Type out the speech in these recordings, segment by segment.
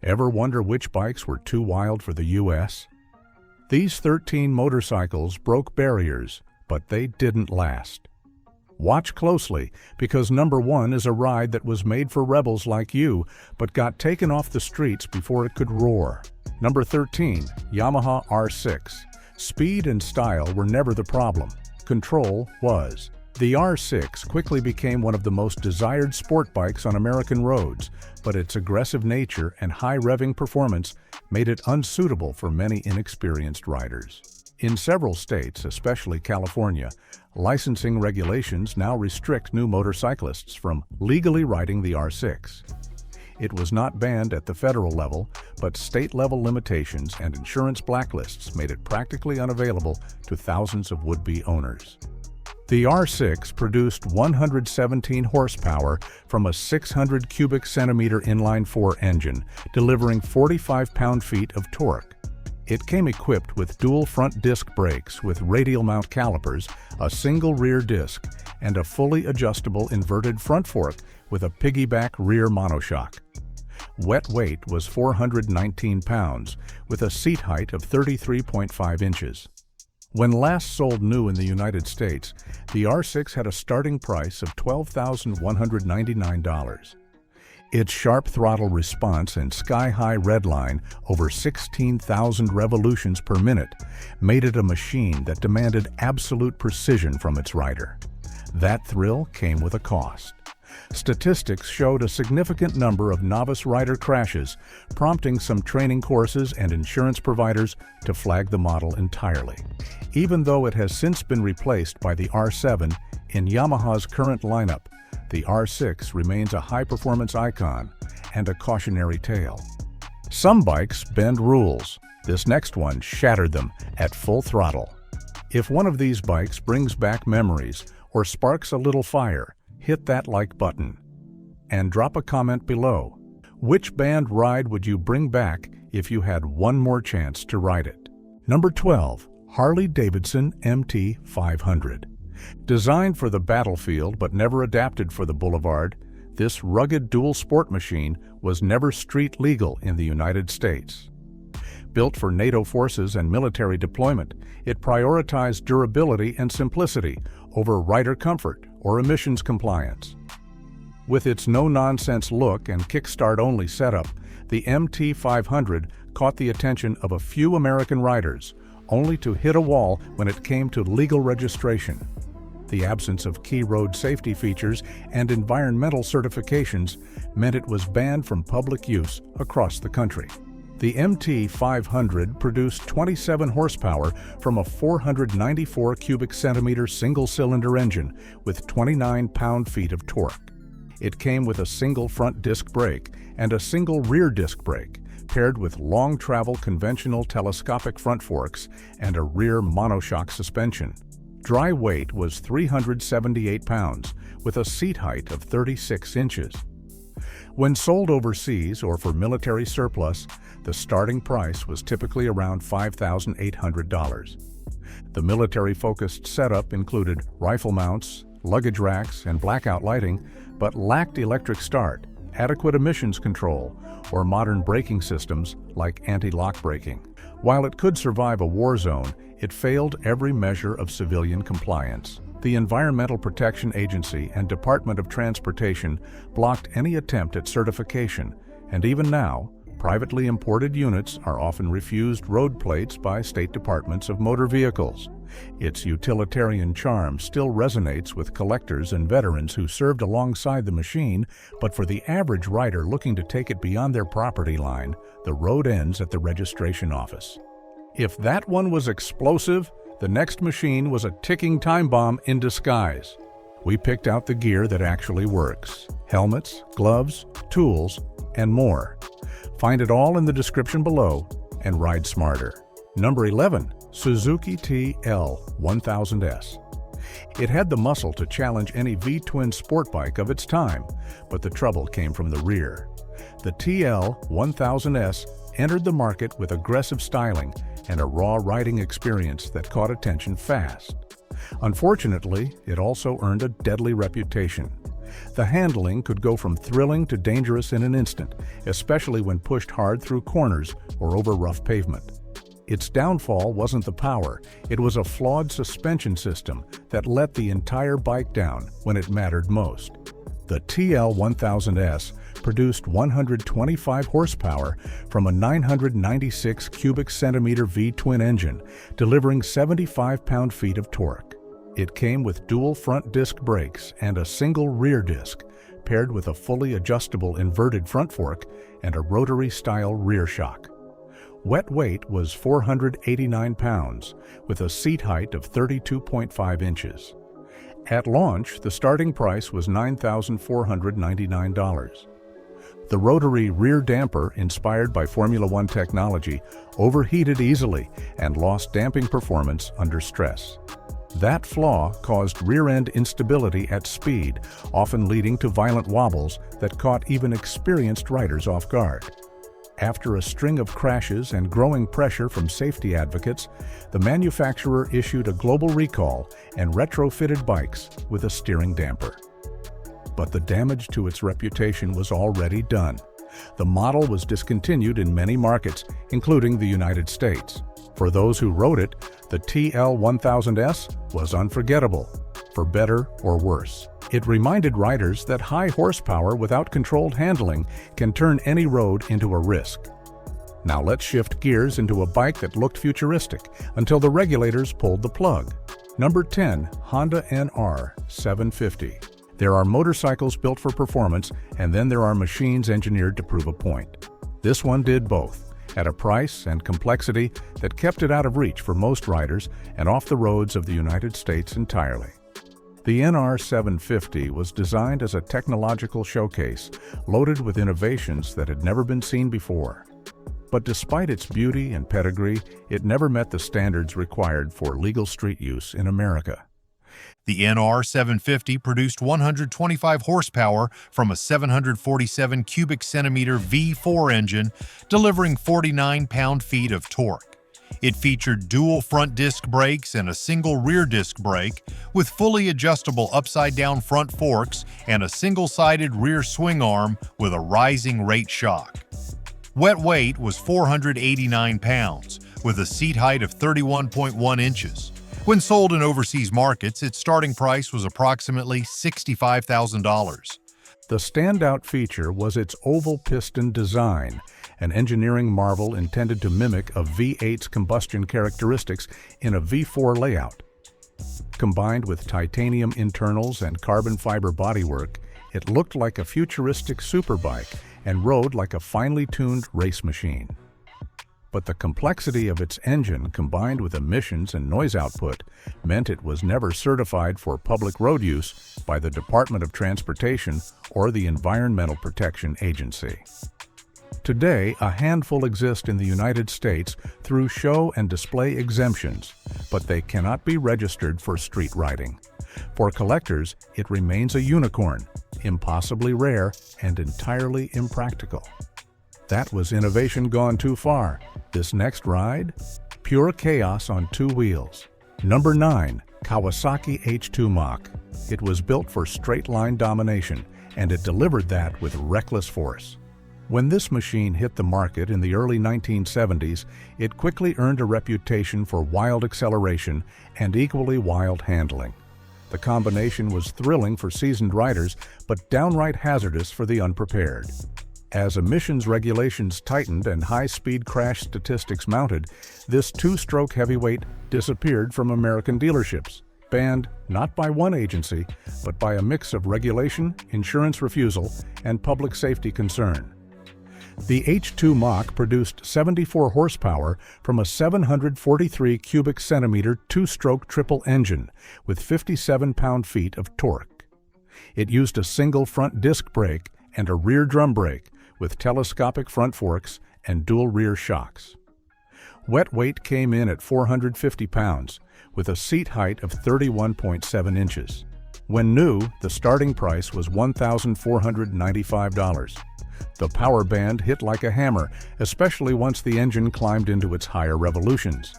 Ever wonder which bikes were too wild for the U.S.? These 13 motorcycles broke barriers, but they didn't last. Watch closely, because number 1 is a ride that was made for rebels like you, but got taken off the streets before it could roar. Number 13, Yamaha R6. Speed and style were never the problem. Control was. The R6 quickly became one of the most desired sport bikes on American roads, but its aggressive nature and high revving performance made it unsuitable for many inexperienced riders. In several states, especially California, licensing regulations now restrict new motorcyclists from legally riding the R6. It was not banned at the federal level, but state-level limitations and insurance blacklists made it practically unavailable to thousands of would-be owners. The R6 produced 117 horsepower from a 600 cubic centimeter inline-4 engine, delivering 45 pound-feet of torque. It came equipped with dual front disc brakes with radial mount calipers, a single rear disc, and a fully adjustable inverted front fork with a piggyback rear monoshock. Wet weight was 419 pounds, with a seat height of 33.5 inches. When last sold new in the United States, the R6 had a starting price of $12,199. Its sharp throttle response and sky-high redline, over 16,000 revolutions per minute, made it a machine that demanded absolute precision from its rider. That thrill came with a cost. Statistics showed a significant number of novice rider crashes, prompting some training courses and insurance providers to flag the model entirely. Even though it has since been replaced by the R7 in Yamaha's current lineup, the R6 remains a high-performance icon and a cautionary tale. Some bikes bend rules. This next one shattered them at full throttle. If one of these bikes brings back memories or sparks a little fire, hit that like button and drop a comment below. Which band ride would you bring back if you had one more chance to ride it? Number 12, Harley-Davidson MT500. Designed for the battlefield but never adapted for the boulevard, this rugged dual sport machine was never street legal in the United States. Built for NATO forces and military deployment, it prioritized durability and simplicity over rider comfort or emissions compliance. With its no-nonsense look and kickstart-only setup, the MT500 caught the attention of a few American riders, only to hit a wall when it came to legal registration. The absence of key road safety features and environmental certifications meant it was banned from public use across the country. The MT500 produced 27 horsepower from a 494 cubic centimeter single-cylinder engine with 29 pound-feet of torque. It came with a single front disc brake and a single rear disc brake, paired with long-travel conventional telescopic front forks and a rear monoshock suspension. Dry weight was 378 pounds, with a seat height of 36 inches. When sold overseas or for military surplus, the starting price was typically around $5,800. The military-focused setup included rifle mounts, luggage racks, and blackout lighting, but lacked electric start, adequate emissions control, or modern braking systems like anti-lock braking. While it could survive a war zone, it failed every measure of civilian compliance. The Environmental Protection Agency and Department of Transportation blocked any attempt at certification, and even now, privately imported units are often refused road plates by state departments of motor vehicles. Its utilitarian charm still resonates with collectors and veterans who served alongside the machine, but for the average rider looking to take it beyond their property line, the road ends at the registration office. If that one was explosive, the next machine was a ticking time bomb in disguise. We picked out the gear that actually works: helmets, gloves, tools, and more. Find it all in the description below and ride smarter. Number 11, Suzuki TL1000S. It had the muscle to challenge any V-twin sport bike of its time, but the trouble came from the rear. The TL1000S entered the market with aggressive styling and a raw riding experience that caught attention fast. Unfortunately, it also earned a deadly reputation. The handling could go from thrilling to dangerous in an instant, especially when pushed hard through corners or over rough pavement. Its downfall wasn't the power, it was a flawed suspension system that let the entire bike down when it mattered most. The TL1000S produced 125 horsepower from a 996 cubic centimeter V-twin engine, delivering 75 pound-feet of torque. It came with dual front disc brakes and a single rear disc, paired with a fully adjustable inverted front fork and a rotary-style rear shock. Wet weight was 489 pounds, with a seat height of 32.5 inches. At launch, the starting price was $9,499. The rotary rear damper, inspired by Formula One technology, overheated easily and lost damping performance under stress. That flaw caused rear-end instability at speed, often leading to violent wobbles that caught even experienced riders off guard. After a string of crashes and growing pressure from safety advocates, the manufacturer issued a global recall and retrofitted bikes with a steering damper. But the damage to its reputation was already done. The model was discontinued in many markets, including the United States. For those who rode it, the TL1000S was unforgettable, for better or worse. It reminded riders that high horsepower without controlled handling can turn any road into a risk. Now let's shift gears into a bike that looked futuristic until the regulators pulled the plug. Number 10. Honda NR 750. There are motorcycles built for performance, and then there are machines engineered to prove a point. This one did both, at a price and complexity that kept it out of reach for most riders and off the roads of the United States entirely. The NR 750 was designed as a technological showcase, loaded with innovations that had never been seen before. But despite its beauty and pedigree, it never met the standards required for legal street use in America. The NR 750 produced 125 horsepower from a 747 cubic centimeter V4 engine, delivering 49 pound-feet of torque. It featured dual front disc brakes and a single rear disc brake, with fully adjustable upside-down front forks and a single-sided rear swing arm with a rising rate shock. Wet weight was 489 pounds, with a seat height of 31.1 inches. When sold in overseas markets, its starting price was approximately $65,000. The standout feature was its oval piston design, an engineering marvel intended to mimic a V8's combustion characteristics in a V4 layout. Combined with titanium internals and carbon fiber bodywork, it looked like a futuristic superbike and rode like a finely tuned race machine. But the complexity of its engine, combined with emissions and noise output, meant it was never certified for public road use by the Department of Transportation or the Environmental Protection Agency. Today, a handful exist in the United States through show and display exemptions, but they cannot be registered for street riding. For collectors, it remains a unicorn, impossibly rare and entirely impractical. That was innovation gone too far. This next ride? Pure chaos on two wheels. Number 9. Kawasaki H2 Mach. It was built for straight-line domination, and it delivered that with reckless force. When this machine hit the market in the early 1970s, it quickly earned a reputation for wild acceleration and equally wild handling. The combination was thrilling for seasoned riders, but downright hazardous for the unprepared. As emissions regulations tightened and high-speed crash statistics mounted, this two-stroke heavyweight disappeared from American dealerships, banned not by one agency, but by a mix of regulation, insurance refusal, and public safety concern. The H2 Mach produced 74 horsepower from a 743 cubic centimeter two-stroke triple engine with 57 pound-feet of torque. It used a single front disc brake and a rear drum brake with telescopic front forks and dual rear shocks. Wet weight came in at 450 pounds, with a seat height of 31.7 inches. When new, the starting price was $1,495. The power band hit like a hammer, especially once the engine climbed into its higher revolutions.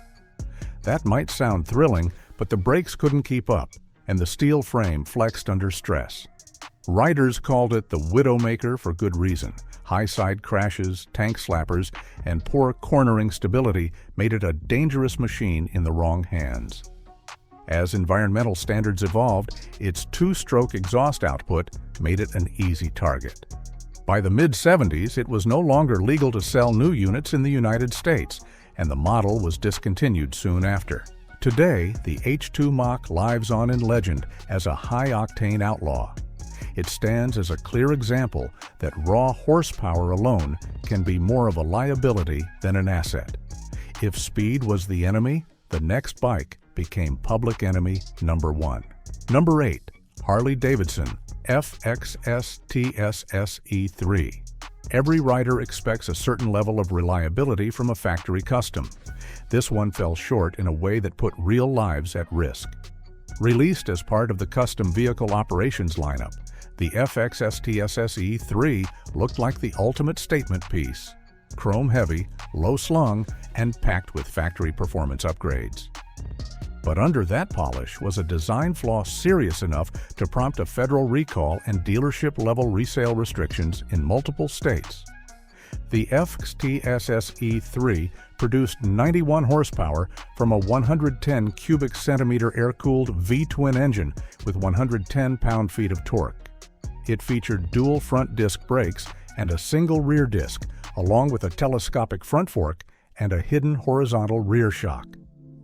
That might sound thrilling, but the brakes couldn't keep up, and the steel frame flexed under stress. Riders called it the Widowmaker for good reason. High side crashes, tank slappers, and poor cornering stability made it a dangerous machine in the wrong hands. As environmental standards evolved, its two-stroke exhaust output made it an easy target. By the mid-70s, it was no longer legal to sell new units in the United States, and the model was discontinued soon after. Today, the H2 Mach lives on in legend as a high-octane outlaw. It stands as a clear example that raw horsepower alone can be more of a liability than an asset. If speed was the enemy, the next bike became public enemy number one. Number 8. Harley-Davidson FXS-TSSE3. Every rider expects a certain level of reliability from a factory custom. This one fell short in a way that put real lives at risk. Released as part of the custom vehicle operations lineup, the FXS-TSSE3 looked like the ultimate statement piece. Chrome-heavy, low-slung, and packed with factory performance upgrades. But under that polish was a design flaw serious enough to prompt a federal recall and dealership-level resale restrictions in multiple states. The FXS-TSSE3 produced 91 horsepower from a 110 cubic centimeter air-cooled V-twin engine with 110 pound-feet of torque. It featured dual front disc brakes and a single rear disc, along with a telescopic front fork and a hidden horizontal rear shock.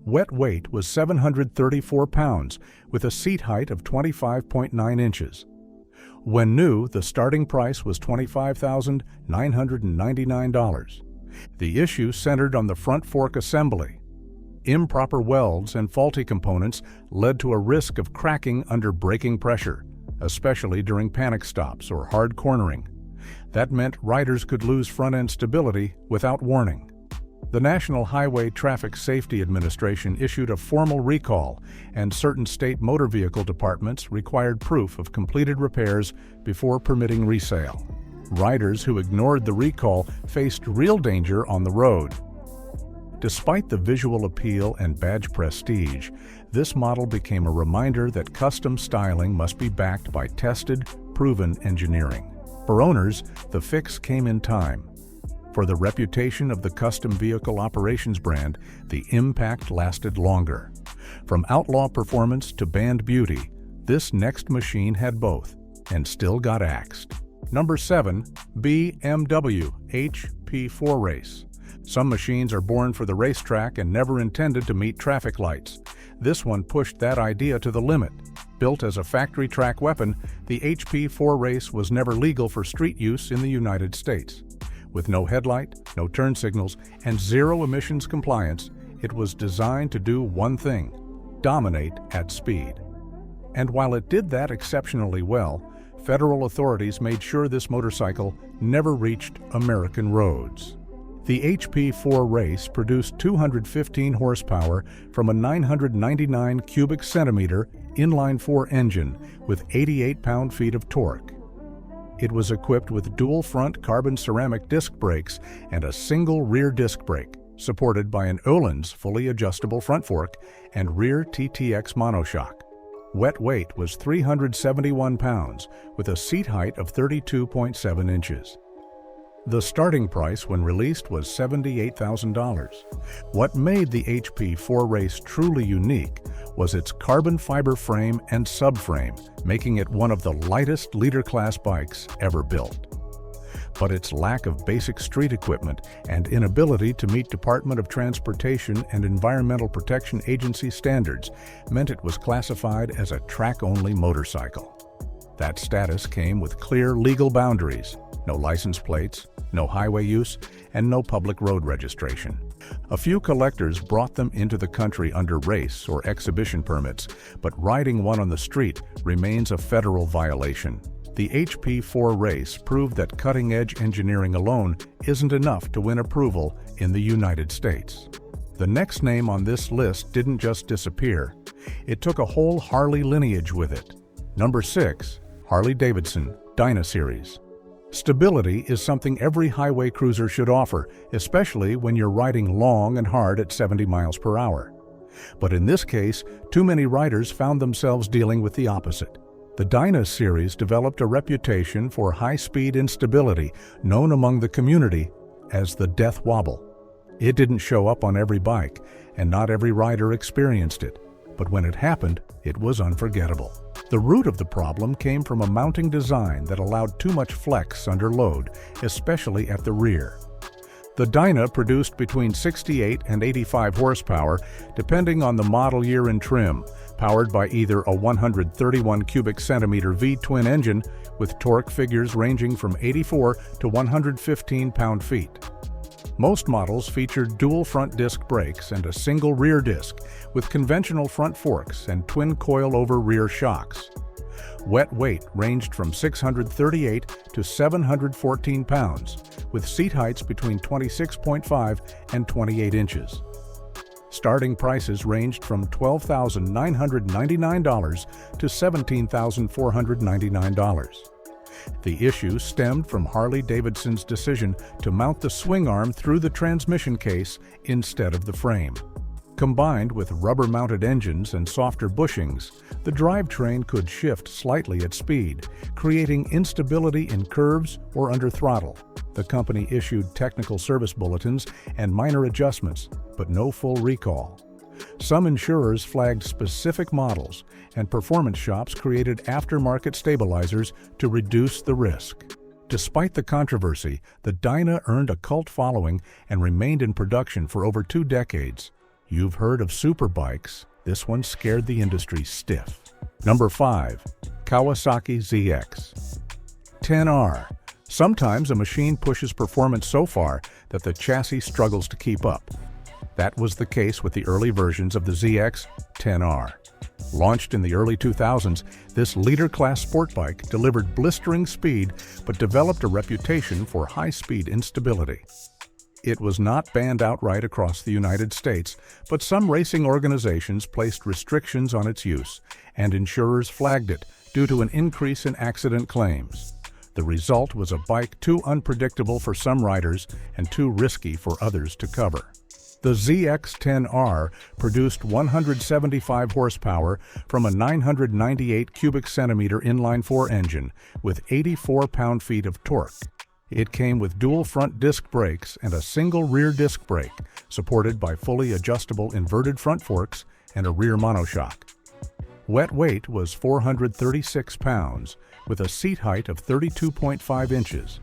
Wet weight was 734 pounds, with a seat height of 25.9 inches. When new, the starting price was $25,999. The issue centered on the front fork assembly. Improper welds and faulty components led to a risk of cracking under braking pressure, especially during panic stops or hard cornering. That meant riders could lose front-end stability without warning. The National Highway Traffic Safety Administration issued a formal recall, and certain state motor vehicle departments required proof of completed repairs before permitting resale. Riders who ignored the recall faced real danger on the road. Despite the visual appeal and badge prestige, this model became a reminder that custom styling must be backed by tested, proven engineering. For owners, the fix came in time. For the reputation of the custom vehicle operations brand, the impact lasted longer. From outlaw performance to band beauty, this next machine had both, and still got axed. Number 7. BMW HP4 Race. Some machines are born for the racetrack and never intended to meet traffic lights. This one pushed that idea to the limit. Built as a factory track weapon, the HP4 Race was never legal for street use in the United States. With no headlight, no turn signals, and zero emissions compliance, it was designed to do one thing: dominate at speed. And while it did that exceptionally well, federal authorities made sure this motorcycle never reached American roads. The HP4 Race produced 215 horsepower from a 999 cubic centimeter inline-4 engine with 88 pound-feet of torque. It was equipped with dual front carbon ceramic disc brakes and a single rear disc brake, supported by an Öhlins fully adjustable front fork and rear TTX monoshock. Wet weight was 371 pounds, with a seat height of 32.7 inches. The starting price when released was $78,000. What made the HP4 Race truly unique was its carbon fiber frame and subframe, making it one of the lightest leader-class bikes ever built. But its lack of basic street equipment and inability to meet Department of Transportation and Environmental Protection Agency standards meant it was classified as a track-only motorcycle. That status came with clear legal boundaries: no license plates, no highway use, and no public road registration. A few collectors brought them into the country under race or exhibition permits, but riding one on the street remains a federal violation. The HP4 Race proved that cutting-edge engineering alone isn't enough to win approval in the United States. The next name on this list didn't just disappear. It took a whole Harley lineage with it. Number 6. Harley-Davidson Dyna Series. Stability is something every highway cruiser should offer, especially when you're riding long and hard at 70 miles per hour. But in this case, too many riders found themselves dealing with the opposite. The Dyna series developed a reputation for high-speed instability, known among the community as the death wobble. It didn't show up on every bike, and not every rider experienced it, but when it happened, it was unforgettable. The root of the problem came from a mounting design that allowed too much flex under load, especially at the rear. The Dyna produced between 68 and 85 horsepower, depending on the model year and trim, powered by either a 131 cubic centimeter V-twin engine with torque figures ranging from 84 to 115 pound-feet. Most models featured dual front disc brakes and a single rear disc with conventional front forks and twin coil-over rear shocks. Wet weight ranged from 638 to 714 pounds, with seat heights between 26.5 and 28 inches. Starting prices ranged from $12,999 to $17,499. The issue stemmed from Harley-Davidson's decision to mount the swing arm through the transmission case instead of the frame. Combined with rubber-mounted engines and softer bushings, the drivetrain could shift slightly at speed, creating instability in curves or under throttle. The company issued technical service bulletins and minor adjustments, but no full recall. Some insurers flagged specific models, and performance shops created aftermarket stabilizers to reduce the risk. Despite the controversy, the Dyna earned a cult following and remained in production for over 2 decades. You've heard of superbikes. This one scared the industry stiff. Number 5. Kawasaki ZX 10R. Sometimes a machine pushes performance so far that the chassis struggles to keep up. That was the case with the early versions of the ZX 10R. Launched in the early 2000s, this leader-class sport bike delivered blistering speed but developed a reputation for high-speed instability. It was not banned outright across the United States, but some racing organizations placed restrictions on its use, and insurers flagged it due to an increase in accident claims. The result was a bike too unpredictable for some riders and too risky for others to cover. The ZX-10R produced 175 horsepower from a 998 cubic centimeter inline-4 engine with 84 pound-feet of torque. It came with dual front disc brakes and a single rear disc brake, supported by fully adjustable inverted front forks and a rear monoshock. Wet weight was 436 pounds, with a seat height of 32.5 inches.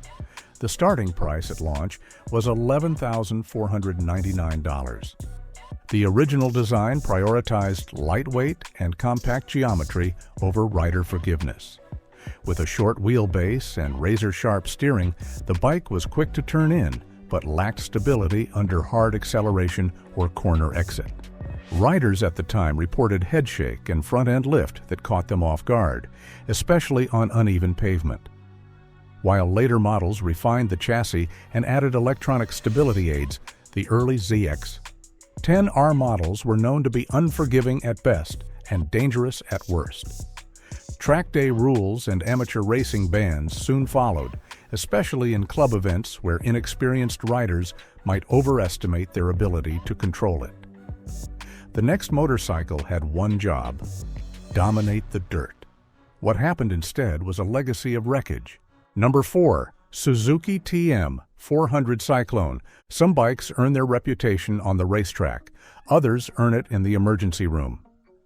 The starting price at launch was $11,499. The original design prioritized lightweight and compact geometry over rider forgiveness. With a short wheelbase and razor-sharp steering, the bike was quick to turn in, but lacked stability under hard acceleration or corner exit. Riders at the time reported headshake and front-end lift that caught them off guard, especially on uneven pavement. While later models refined the chassis and added electronic stability aids, the early ZX 10R models were known to be unforgiving at best and dangerous at worst. Track day rules and amateur racing bans soon followed, especially in club events where inexperienced riders might overestimate their ability to control it. The next motorcycle had one job: dominate the dirt. What happened instead was a legacy of wreckage. Number 4. Suzuki TM 400 Cyclone. Some bikes earn their reputation on the racetrack. Others earn it in the emergency room.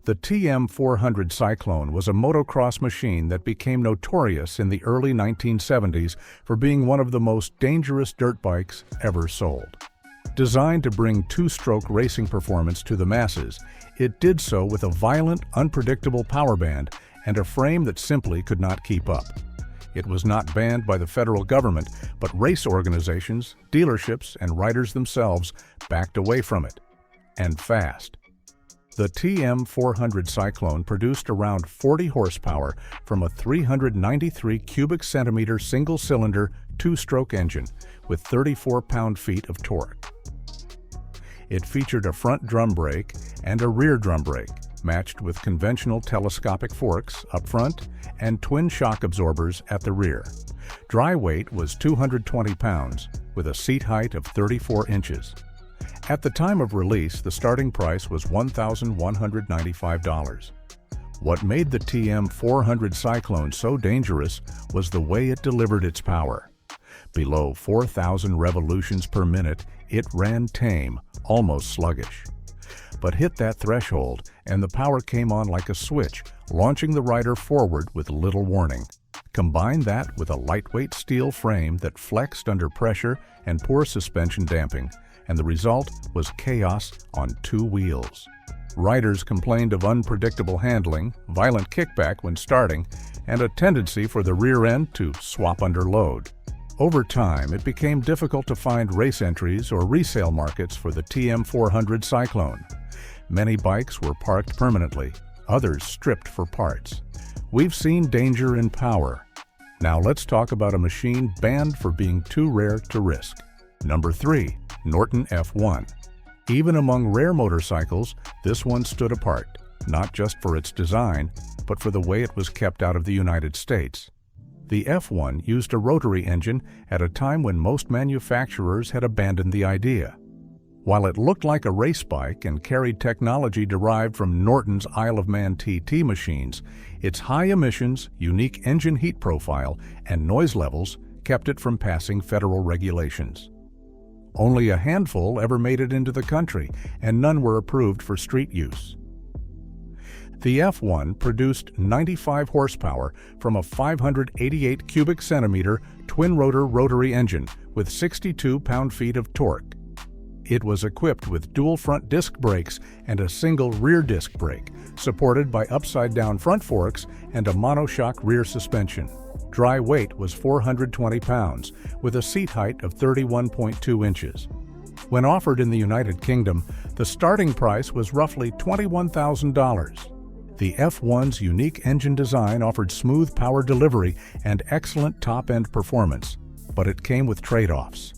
The TM 400 Cyclone was a motocross machine that became notorious in the early 1970s for being one of the most dangerous dirt bikes ever sold. Designed to bring two-stroke racing performance to the masses, it did so with a violent, unpredictable power band and a frame that simply could not keep up. It was not banned by the federal government, but race organizations, dealerships, and riders themselves backed away from it, and fast. The TM 400 Cyclone produced around 40 horsepower from a 393 cubic centimeter single-cylinder two-stroke engine with 34 pound-feet of torque. It featured a front drum brake and a rear drum brake, matched with conventional telescopic forks up front and twin shock absorbers at the rear. Dry weight was 220 pounds, with a seat height of 34 inches. At the time of release, the starting price was $1,195. What made the TM400 Cyclone so dangerous was the way it delivered its power. Below 4,000 revolutions per minute, it ran tame, almost sluggish. But hit that threshold, and the power came on like a switch, launching the rider forward with little warning. Combine that with a lightweight steel frame that flexed under pressure and poor suspension damping, and the result was chaos on two wheels. Riders complained of unpredictable handling, violent kickback when starting, and a tendency for the rear end to swap under load. Over time, it became difficult to find race entries or resale markets for the TM400 Cyclone. Many bikes were parked permanently, others stripped for parts. We've seen danger in power. Now let's talk about a machine banned for being too rare to risk. Number 3. Norton F1. Even among rare motorcycles, this one stood apart, not just for its design, but for the way it was kept out of the United States. The F1 used a rotary engine at a time when most manufacturers had abandoned the idea. While it looked like a race bike and carried technology derived from Norton's Isle of Man TT machines, its high emissions, unique engine heat profile, and noise levels kept it from passing federal regulations. Only a handful ever made it into the country, and none were approved for street use. The F1 produced 95 horsepower from a 588 cubic centimeter twin-rotor rotary engine with 62 pound-feet of torque. It was equipped with dual front disc brakes and a single rear disc brake, supported by upside-down front forks and a monoshock rear suspension. Dry weight was 420 pounds, with a seat height of 31.2 inches. When offered in the United Kingdom, the starting price was roughly $21,000. The F1's unique engine design offered smooth power delivery and excellent top-end performance, but it came with trade-offs.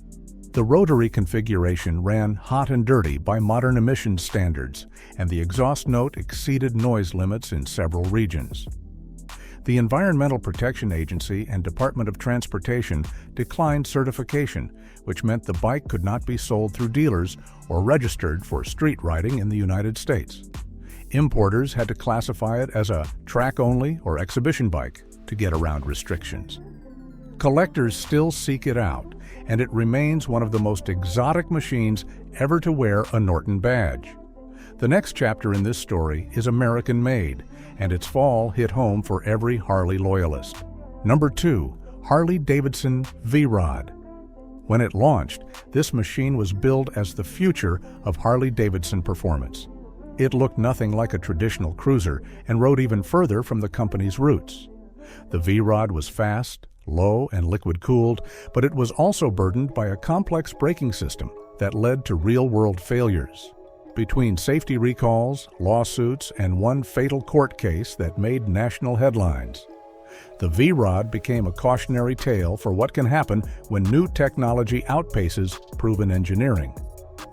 The rotary configuration ran hot and dirty by modern emissions standards, and the exhaust note exceeded noise limits in several regions. The Environmental Protection Agency and Department of Transportation declined certification, which meant the bike could not be sold through dealers or registered for street riding in the United States. Importers had to classify it as a track-only or exhibition bike to get around restrictions. Collectors still seek it out, and it remains one of the most exotic machines ever to wear a Norton badge. The next chapter in this story is American-made, and its fall hit home for every Harley loyalist. Number 2. Harley-Davidson V-Rod. When it launched, this machine was billed as the future of Harley-Davidson performance. It looked nothing like a traditional cruiser and rode even further from the company's roots. The V-Rod was fast, low, and liquid-cooled, but it was also burdened by a complex braking system that led to real-world failures. Between safety recalls, lawsuits, and one fatal court case that made national headlines, the V-Rod became a cautionary tale for what can happen when new technology outpaces proven engineering.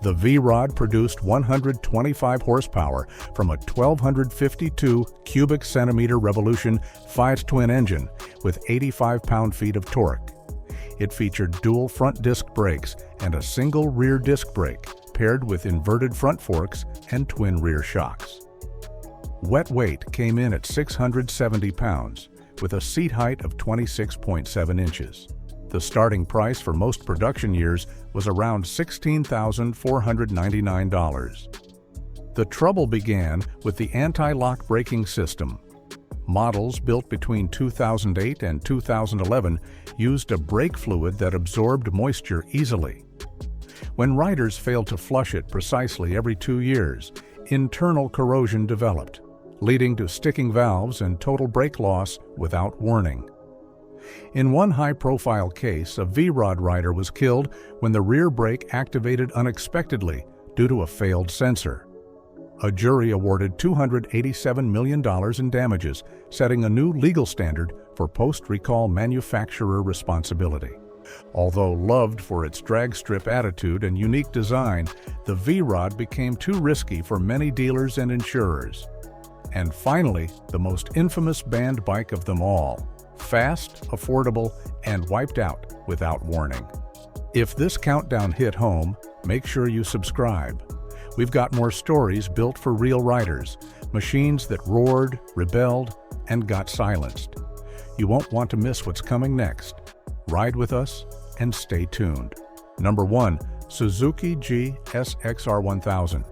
The V-Rod produced 125 horsepower from a 1,252 cubic centimeter revolution 5-twin engine with 85 pound-feet of torque. It featured dual front disc brakes and a single rear disc brake, paired with inverted front forks and twin rear shocks. Wet weight came in at 670 pounds, with a seat height of 26.7 inches. The starting price for most production years was around $16,499. The trouble began with the anti-lock braking system. Models built between 2008 and 2011 used a brake fluid that absorbed moisture easily. When riders failed to flush it precisely every 2 years, internal corrosion developed, leading to sticking valves and total brake loss without warning. In one high-profile case, a V-Rod rider was killed when the rear brake activated unexpectedly due to a failed sensor. A jury awarded $287 million in damages, setting a new legal standard for post-recall manufacturer responsibility. Although loved for its drag strip attitude and unique design, the V-Rod became too risky for many dealers and insurers. And finally, the most infamous banned bike of them all: fast, affordable, and wiped out without warning. If this countdown hit home, make sure you subscribe. We've got more stories built for real riders, Machines that roared, rebelled, and got silenced. You won't want to miss what's coming next. Ride with us and stay tuned. Number 1. Suzuki GSX-R 1000.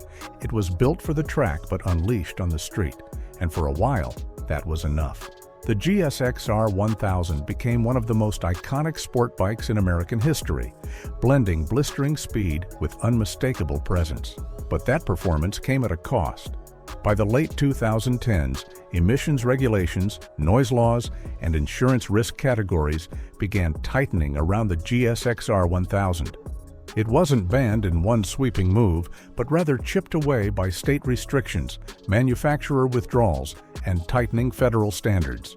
It was built for the track but unleashed on the street, and for a while, that was enough. The GSX-R 1000 became one of the most iconic sport bikes in American history, blending blistering speed with unmistakable presence. But that performance came at a cost. By the late 2010s, emissions regulations, noise laws, and insurance risk categories began tightening around the GSX-R 1000. It wasn't banned in one sweeping move, but rather chipped away by state restrictions, manufacturer withdrawals, and tightening federal standards.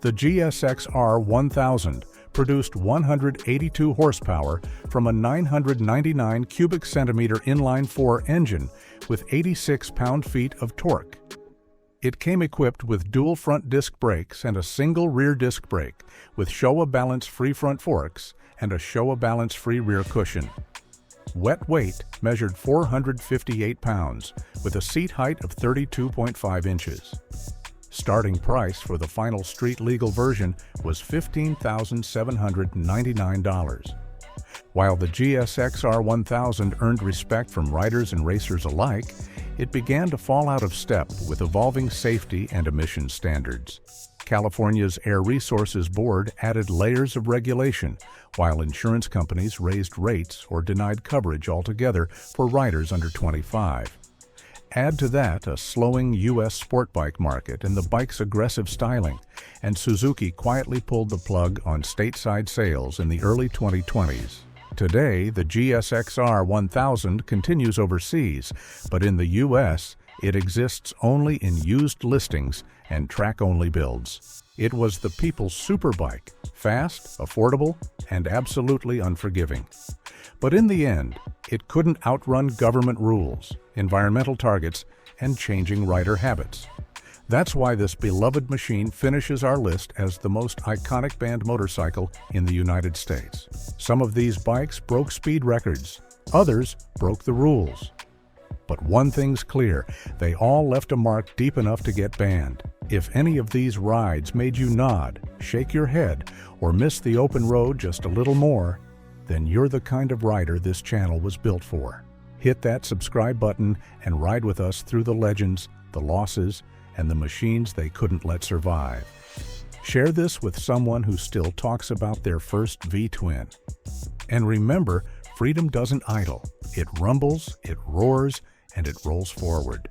The GSX-R 1000 produced 182 horsepower from a 999 cubic centimeter inline-4 engine with 86 pound-feet of torque. It came equipped with dual front disc brakes and a single rear disc brake, with Showa balance-free front forks and a Showa balance-free rear cushion. Wet weight measured 458 pounds, with a seat height of 32.5 inches. Starting price for the final street-legal version was $15,799. While the GSX-R 1000 earned respect from riders and racers alike, it began to fall out of step with evolving safety and emissions standards. California's Air Resources Board added layers of regulation, while insurance companies raised rates or denied coverage altogether for riders under 25. Add to that a slowing U.S. sport bike market and the bike's aggressive styling, and Suzuki quietly pulled the plug on stateside sales in the early 2020s. Today, the GSX-R 1000 continues overseas, but in the U.S., it exists only in used listings and track-only builds. It was the people's superbike, fast, affordable, and absolutely unforgiving. But in the end, it couldn't outrun government rules, environmental targets, and changing rider habits. That's why this beloved machine finishes our list as the most iconic banned motorcycle in the United States. Some of these bikes broke speed records, others broke the rules. But one thing's clear, they all left a mark deep enough to get banned. If any of these rides made you nod, shake your head, or miss the open road just a little more, then you're the kind of rider this channel was built for. Hit that subscribe button and ride with us through the legends, the losses, and the machines they couldn't let survive. Share this with someone who still talks about their first V-twin. And remember, freedom doesn't idle. It rumbles, it roars, and it rolls forward.